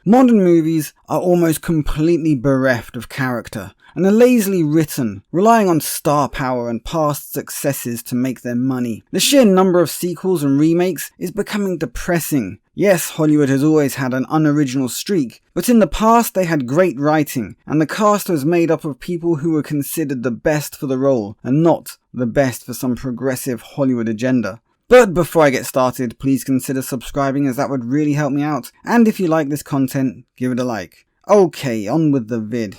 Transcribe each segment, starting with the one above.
Modern movies are almost completely bereft of character and are lazily written, relying on star power and past successes to make their money. The sheer number of sequels and remakes is becoming depressing. Yes, Hollywood has always had an unoriginal streak, but in the past they had great writing, and the cast was made up of people who were considered the best for the role, and not the best for some progressive Hollywood agenda. But before I get started, please consider subscribing, as that would really help me out, and if you like this content, give it a like. Okay, on with the vid.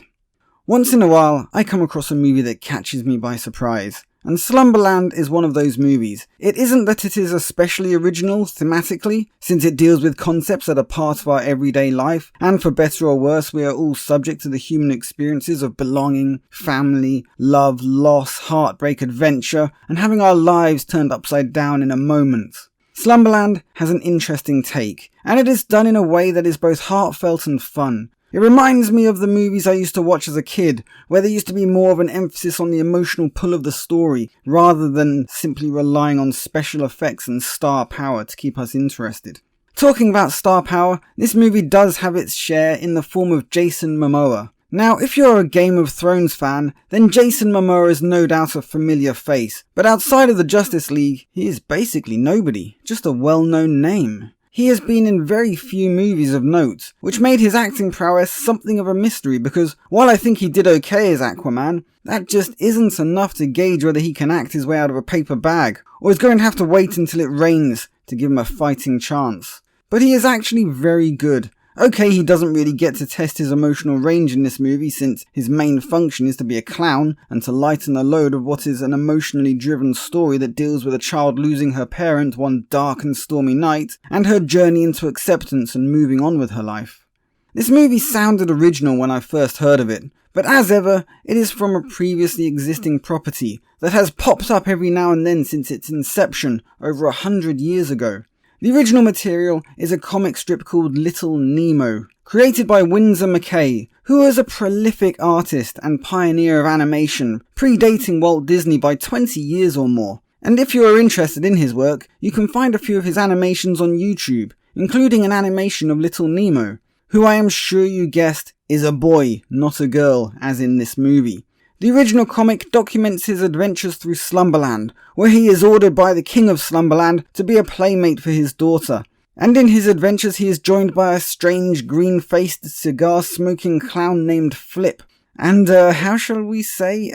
Once in a while, I come across a movie that catches me by surprise, and Slumberland is one of those movies. It isn't that it is especially original thematically, since it deals with concepts that are part of our everyday life, and for better or worse, we are all subject to the human experiences of belonging, family, love, loss, heartbreak, adventure, and having our lives turned upside down in a moment. Slumberland has an interesting take, and it is done in a way that is both heartfelt and fun. It reminds me of the movies I used to watch as a kid, where there used to be more of an emphasis on the emotional pull of the story, rather than simply relying on special effects and star power to keep us interested. Talking about star power, this movie does have its share in the form of Jason Momoa. Now, if you're a Game of Thrones fan, then Jason Momoa is no doubt a familiar face, but outside of the Justice League, he is basically nobody, just a well-known name. He has been in very few movies of note, which made his acting prowess something of a mystery, because while I think he did okay as Aquaman, that just isn't enough to gauge whether he can act his way out of a paper bag, or is going to have to wait until it rains to give him a fighting chance. But he is actually very good. Okay, he doesn't really get to test his emotional range in this movie, since his main function is to be a clown and to lighten the load of what is an emotionally driven story that deals with a child losing her parent one dark and stormy night, and her journey into acceptance and moving on with her life. This movie sounded original when I first heard of it, but as ever, it is from a previously existing property that has popped up every now and then since its inception over 100 years ago. The original material is a comic strip called Little Nemo, created by Winsor McCay, who was a prolific artist and pioneer of animation, predating Walt Disney by 20 years or more. And if you are interested in his work, you can find a few of his animations on YouTube, including an animation of Little Nemo, who I am sure you guessed is a boy, not a girl, as in this movie. The original comic documents his adventures through Slumberland, where he is ordered by the King of Slumberland to be a playmate for his daughter. And in his adventures he is joined by a strange green-faced cigar-smoking clown named Flip. And how shall we say,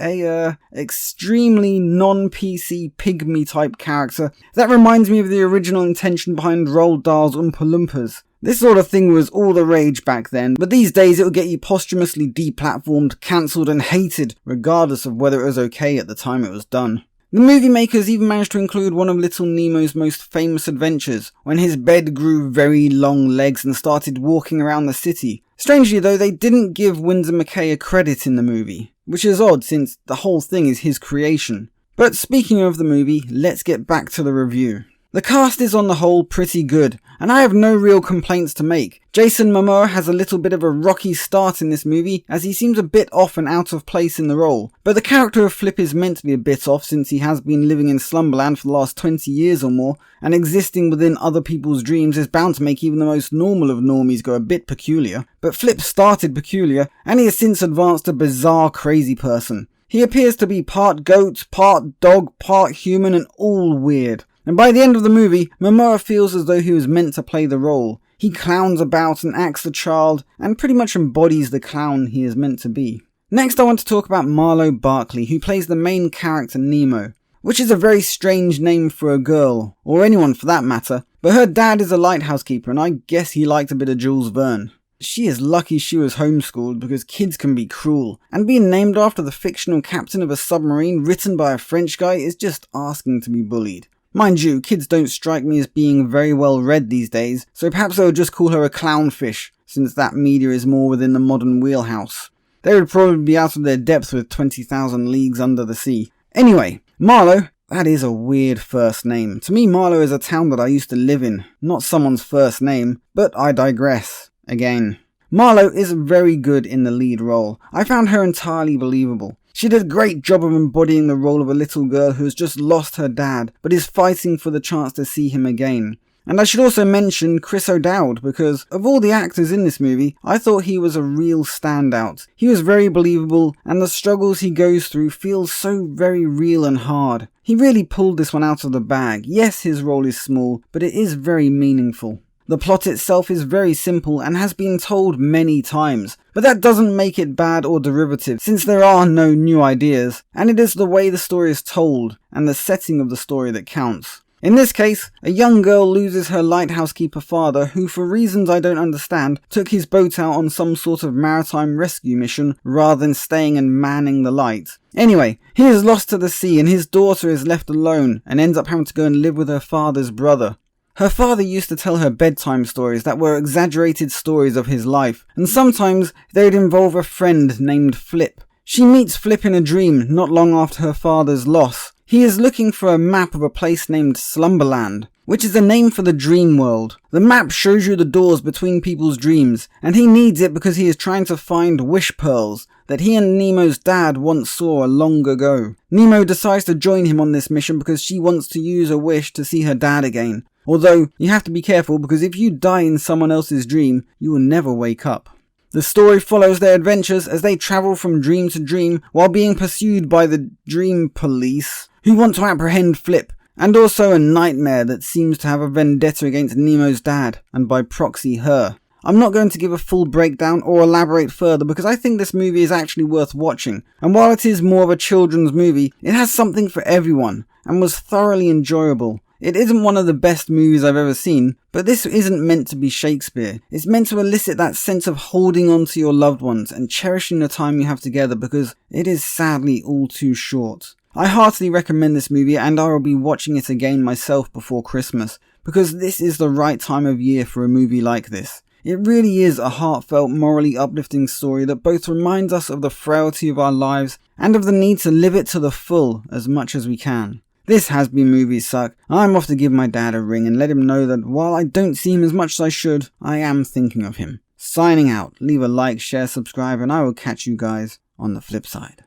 extremely non-PC pygmy type character that reminds me of the original intention behind Roald Dahl's Oompa Loompas. This sort of thing was all the rage back then, but these days it'll get you posthumously deplatformed, cancelled and hated, regardless of whether it was okay at the time it was done. The movie makers even managed to include one of Little Nemo's most famous adventures, when his bed grew very long legs and started walking around the city. Strangely though, they didn't give Winsor McCay a credit in the movie, which is odd since the whole thing is his creation. But speaking of the movie, let's get back to the review. The cast is on the whole pretty good, and I have no real complaints to make. Jason Momoa has a little bit of a rocky start in this movie, as he seems a bit off and out of place in the role. But the character of Flip is meant to be a bit off, since he has been living in Slumberland for the last 20 years or more, and existing within other people's dreams is bound to make even the most normal of normies go a bit peculiar. But Flip started peculiar, and he has since advanced to bizarre crazy person. He appears to be part goat, part dog, part human, and all weird. And by the end of the movie, Momoa feels as though he was meant to play the role. He clowns about and acts the child, and pretty much embodies the clown he is meant to be. Next I want to talk about Marlow Barkley, who plays the main character Nemo, which is a very strange name for a girl, or anyone for that matter, but her dad is a lighthouse keeper and I guess he liked a bit of Jules Verne. She is lucky she was homeschooled, because kids can be cruel, and being named after the fictional captain of a submarine written by a French guy is just asking to be bullied. Mind you, kids don't strike me as being very well read these days, so perhaps they would just call her a clownfish, since that media is more within the modern wheelhouse. They would probably be out of their depth with 20,000 leagues under the sea. Anyway, Marlow, that is a weird first name. To me, Marlow is a town that I used to live in, not someone's first name, but I digress. Again. Marlow is very good in the lead role. I found her entirely believable. She did a great job of embodying the role of a little girl who has just lost her dad, but is fighting for the chance to see him again. And I should also mention Chris O'Dowd, because of all the actors in this movie, I thought he was a real standout. He was very believable, and the struggles he goes through feel so very real and hard. He really pulled this one out of the bag. Yes, his role is small, but it is very meaningful. The plot itself is very simple and has been told many times, but that doesn't make it bad or derivative, since there are no new ideas, and it is the way the story is told and the setting of the story that counts. In this case, a young girl loses her lighthouse keeper father, who for reasons I don't understand, took his boat out on some sort of maritime rescue mission rather than staying and manning the light. Anyway, he is lost to the sea and his daughter is left alone and ends up having to go and live with her father's brother. Her father used to tell her bedtime stories that were exaggerated stories of his life, and sometimes they would involve a friend named Flip. She meets Flip in a dream not long after her father's loss. He is looking for a map of a place named Slumberland, which is a name for the dream world. The map shows you the doors between people's dreams, and he needs it because he is trying to find wish pearls that he and Nemo's dad once saw long ago. Nemo decides to join him on this mission because she wants to use a wish to see her dad again. Although, you have to be careful because if you die in someone else's dream, you will never wake up. The story follows their adventures as they travel from dream to dream while being pursued by the dream police, who want to apprehend Flip, and also a nightmare that seems to have a vendetta against Nemo's dad, and by proxy her. I'm not going to give a full breakdown or elaborate further because I think this movie is actually worth watching, and while it is more of a children's movie, it has something for everyone, and was thoroughly enjoyable. It isn't one of the best movies I've ever seen, but this isn't meant to be Shakespeare. It's meant to elicit that sense of holding on to your loved ones and cherishing the time you have together because it is sadly all too short. I heartily recommend this movie and I will be watching it again myself before Christmas because this is the right time of year for a movie like this. It really is a heartfelt, morally uplifting story that both reminds us of the frailty of our lives and of the need to live it to the full as much as we can. This has been Movies Suck. I'm off to give my dad a ring and let him know that while I don't see him as much as I should, I am thinking of him. Signing out. Leave a like, share, subscribe, and I will catch you guys on the flip side.